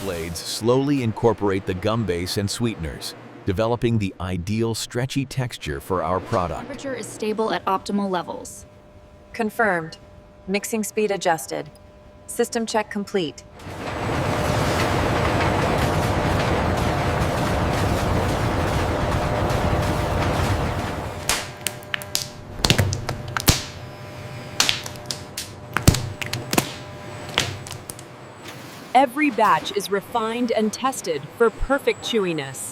blades slowly incorporate the gum base and sweeteners, developing the ideal stretchy texture for our product. Temperature is stable at optimal levels. Confirmed. Mixing speed adjusted. System check complete. Every batch is refined and tested for perfect chewiness.